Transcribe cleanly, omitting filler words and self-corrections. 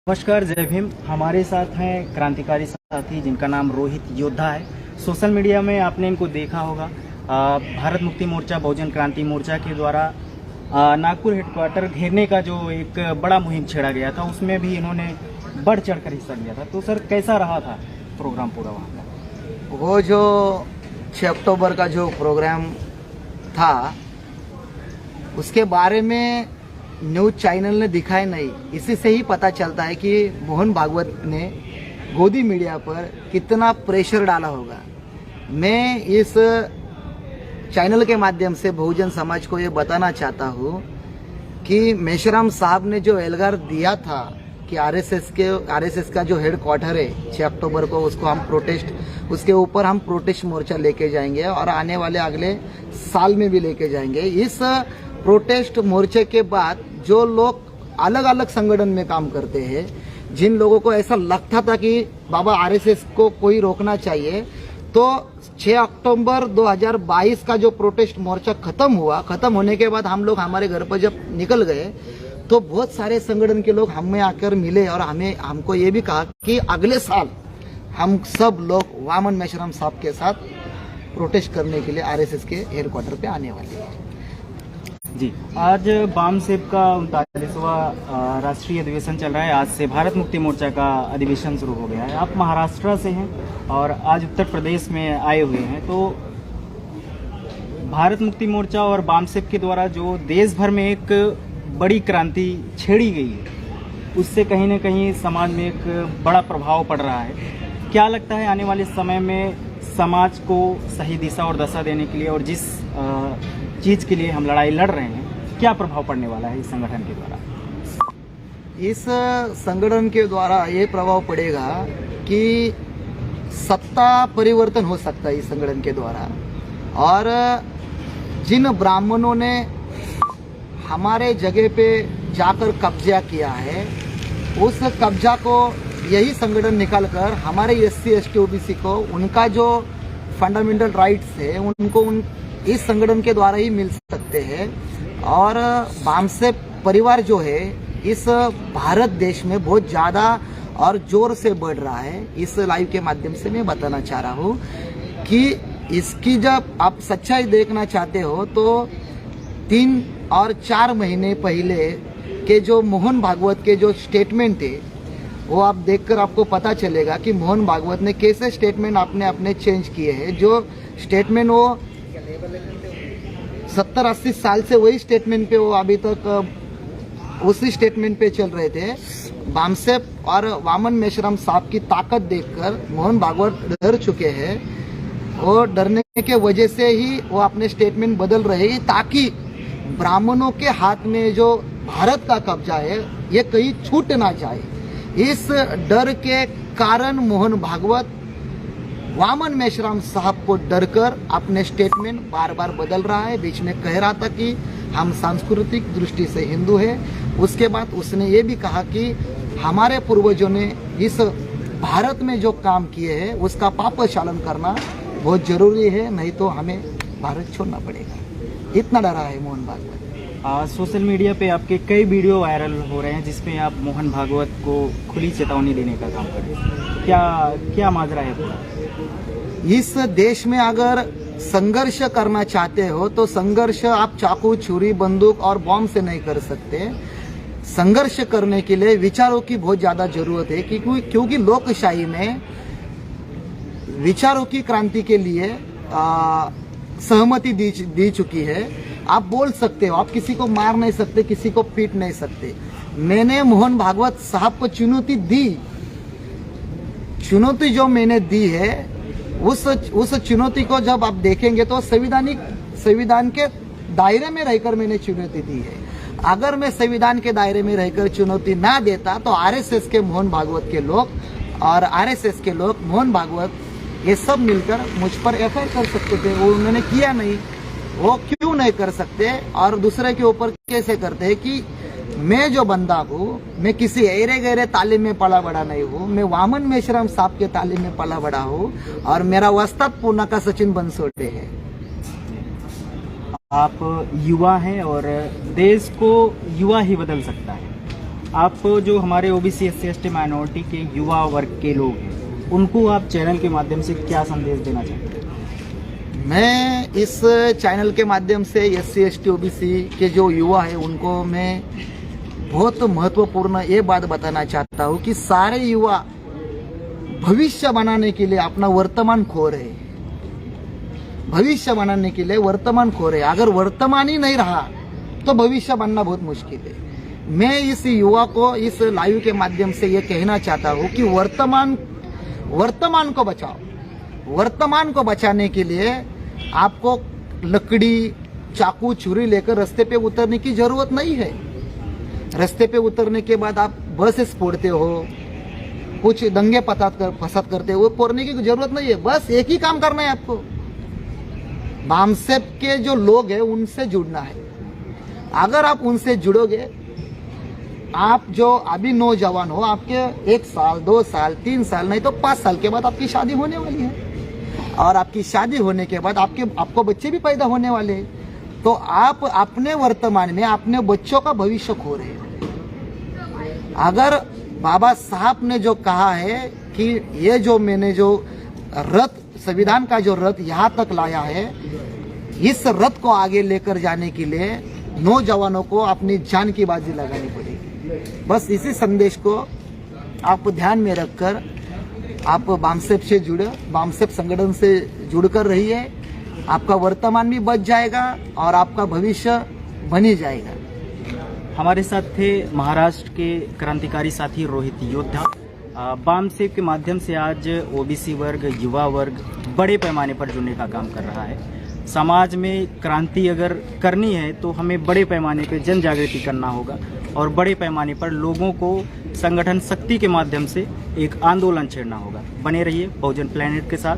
नमस्कार, जय भीम। हमारे साथ हैं क्रांतिकारी साथी जिनका नाम रोहित योद्धा है। सोशल मीडिया में आपने इनको देखा होगा। भारत मुक्ति मोर्चा बहुजन क्रांति मोर्चा के द्वारा नागपुर हेडक्वार्टर घेरने का जो एक बड़ा मुहिम छेड़ा गया था, उसमें भी इन्होंने बढ़ चढ़कर हिस्सा लिया था। तो सर, कैसा रहा था प्रोग्राम पूरा वहाँ का? वो जो 6 अक्टूबर का जो प्रोग्राम था उसके बारे में न्यूज चैनल ने दिखाया नहीं। इसी से ही पता चलता है कि मोहन भागवत ने गोदी मीडिया पर कितना प्रेशर डाला होगा। मैं इस चैनल के माध्यम से बहुजन समाज को ये बताना चाहता हूँ कि मेश्राम साहब ने जो एल्गार दिया था कि आरएसएस का जो हेड क्वार्टर है 6 अक्टूबर को, उसको हम उसके ऊपर हम प्रोटेस्ट मोर्चा लेके जाएंगे और आने वाले अगले साल में भी लेके जाएंगे। इस प्रोटेस्ट मोर्चे के बाद जो लोग अलग अलग संगठन में काम करते हैं, जिन लोगों को ऐसा लगता था कि बाबा आरएसएस को कोई रोकना चाहिए, तो 6 अक्टूबर 2022 का जो प्रोटेस्ट मोर्चा खत्म होने के बाद हम लोग हमारे घर पर जब निकल गए तो बहुत सारे संगठन के लोग हमें आकर मिले और हमको ये भी कहा कि अगले साल हम सब लोग वामन मेश्राम साहब के साथ प्रोटेस्ट करने के लिए आरएसएस के हेडक्वार्टर पे आने वाले हैं। जी, आज बामसेब का 39वां राष्ट्रीय अधिवेशन चल रहा है। आज से भारत मुक्ति मोर्चा का अधिवेशन शुरू हो गया है। आप महाराष्ट्र से हैं और आज उत्तर प्रदेश में आए हुए हैं। तो भारत मुक्ति मोर्चा और बामसेब के द्वारा जो देश भर में एक बड़ी क्रांति छेड़ी गई है, उससे कहीं न कहीं समाज में एक बड़ा प्रभाव पड़ रहा है। क्या लगता है आने वाले समय में समाज को सही दिशा और दशा देने के लिए और जिस चीज के लिए हम लड़ाई लड़ रहे हैं, क्या प्रभाव पड़ने वाला है इस संगठन के द्वारा? इस संगठन के द्वारा ये प्रभाव पड़ेगा कि सत्ता परिवर्तन हो सकता है इस संगठन के द्वारा। और जिन ब्राह्मणों ने हमारे जगह पे जाकर कब्जा किया है, उस कब्जा को यही संगठन निकाल कर हमारे SC ST OBC को उनका जो फंडामेंटल राइट्स है उनको इस संगठन के द्वारा ही मिल सकते हैं। और बामसेब परिवार जो है इस भारत देश में बहुत ज़्यादा और जोर से बढ़ रहा है। इस लाइव के माध्यम से मैं बताना चाह रहा हूँ कि इसकी जब आप सच्चाई देखना चाहते हो तो 3 और 4 महीने पहले के जो मोहन भागवत के जो स्टेटमेंट थे, वो आप देखकर आपको पता चलेगा कि मोहन भागवत ने कैसे स्टेटमेंट अपने चेंज किए हैं। जो स्टेटमेंट वो 70-80 साल से वही स्टेटमेंट पे वो अभी तक उसी स्टेटमेंट पे चल रहे थे। बामसेब और वामन मेश्राम साहब की ताकत देखकर मोहन भागवत डर चुके हैं। वो डरने के वजह से ही वो अपने स्टेटमेंट बदल रहे हैं ताकि ब्राह्मणों के हाथ में जो भारत का कब्जा है ये कहीं छूट ना जाए। इस डर के कारण मोहन भागवत वामन मेश्राम साहब को डरकर अपने स्टेटमेंट बार बार बदल रहा है। बीच में कह रहा था कि हम सांस्कृतिक दृष्टि से हिंदू हैं। उसके बाद उसने ये भी कहा कि हमारे पूर्वजों ने इस भारत में जो काम किए हैं उसका पापशालन करना बहुत जरूरी है, नहीं तो हमें भारत छोड़ना पड़ेगा। इतना डरा है मोहन भागवत। सोशल मीडिया पे आपके कई वीडियो वायरल हो रहे हैं जिसमें आप मोहन भागवत को खुली चेतावनी देने का काम कर रहे हैं। क्या माजरा है पूरा? इस देश में अगर संघर्ष करना चाहते हो तो संघर्ष आप चाकू, छुरी, बंदूक और बॉम्ब से नहीं कर सकते। संघर्ष करने के लिए विचारों की बहुत ज्यादा जरूरत है क्योंकि लोकशाही में विचारों की क्रांति के लिए सहमति दी चुकी है। आप बोल सकते हो, आप किसी को मार नहीं सकते, किसी को पीट नहीं सकते। मैंने मोहन भागवत साहब को चुनौती जो मैंने दी है, उस चुनौती को जब आप देखेंगे तो संविधान के दायरे में रहकर मैंने चुनौती दी है। अगर मैं संविधान के दायरे में रहकर चुनौती ना देता तो आरएसएस के मोहन भागवत के लोग और आरएसएस के लोग मोहन भागवत ये सब मिलकर मुझ पर FIR कर सकते थे। वो उन्होंने किया नहीं। वो क्यों नहीं कर सकते और दूसरे के ऊपर कैसे करते हैं कि मैं जो बंदा हूँ, मैं किसी ऐरे गहरे तालीम में पला बड़ा नहीं हूँ। मैं वामन मेश्राम साहब के तालीम में पला बड़ा हूँ और मेरा उस्ताद पूना का सचिन बंसोड़े है। आप युवा हैं और देश को युवा ही बदल सकता है। आप जो हमारे ओबीसी एससी एसटी माइनॉरिटी के युवा वर्ग के लोग हैं, उनको आप चैनल के माध्यम से क्या संदेश देना चाहते हैं? मैं इस चैनल के माध्यम से SC ST OBC के जो युवा है उनको मैं बहुत महत्वपूर्ण ये बात बताना चाहता हूँ कि सारे युवा भविष्य बनाने के लिए अपना वर्तमान खो रहे हैं। भविष्य बनाने के लिए वर्तमान खो रहे हैं। अगर वर्तमान ही नहीं रहा तो भविष्य बनना बहुत मुश्किल है। मैं इस युवा को इस लाइव के माध्यम से ये कहना चाहता हूँ कि वर्तमान को बचाओ। वर्तमान को बचाने के लिए आपको लकड़ी, चाकू, छुरी लेकर रास्ते पे उतरने की जरूरत नहीं है। रास्ते पे उतरने के बाद आप बसेस फोड़ते हो, कुछ दंगे फसाद करते हो, फोड़ने की जरूरत नहीं है। बस एक ही काम करना है आपको, बामसेप के जो लोग हैं उनसे जुड़ना है। अगर आप उनसे जुड़ोगे, आप जो अभी नौजवान हो, आपके 1 साल 2 साल 3 साल नहीं तो 5 साल के बाद आपकी शादी होने वाली है, और आपकी शादी होने के बाद आपको बच्चे भी पैदा होने वाले हैं। तो आप अपने वर्तमान में अपने बच्चों का भविष्य खो रहे हैं। अगर बाबा साहब ने जो कहा है कि ये जो मैंने जो रथ, संविधान का जो रथ यहाँ तक लाया है, इस रथ को आगे लेकर जाने के लिए नौजवानों को अपनी जान की बाजी लगानी पड़ेगी। बस इसी संदेश को आप ध्यान में रखकर आप बामसेप से जुड़े, बामसेप संगठन से जुड़कर रहिए। आपका वर्तमान भी बच जाएगा और आपका भविष्य बन ही जाएगा। हमारे साथ थे महाराष्ट्र के क्रांतिकारी साथी रोहित योद्धा। बामसेप के माध्यम से आज ओबीसी वर्ग, युवा वर्ग बड़े पैमाने पर जुड़ने का काम कर रहा है। समाज में क्रांति अगर करनी है तो हमें बड़े पैमाने पर जन जागृति करना होगा और बड़े पैमाने पर लोगों को संगठन शक्ति के माध्यम से एक आंदोलन छेड़ना होगा। बने रहिए बहुजन प्लैनेट के साथ।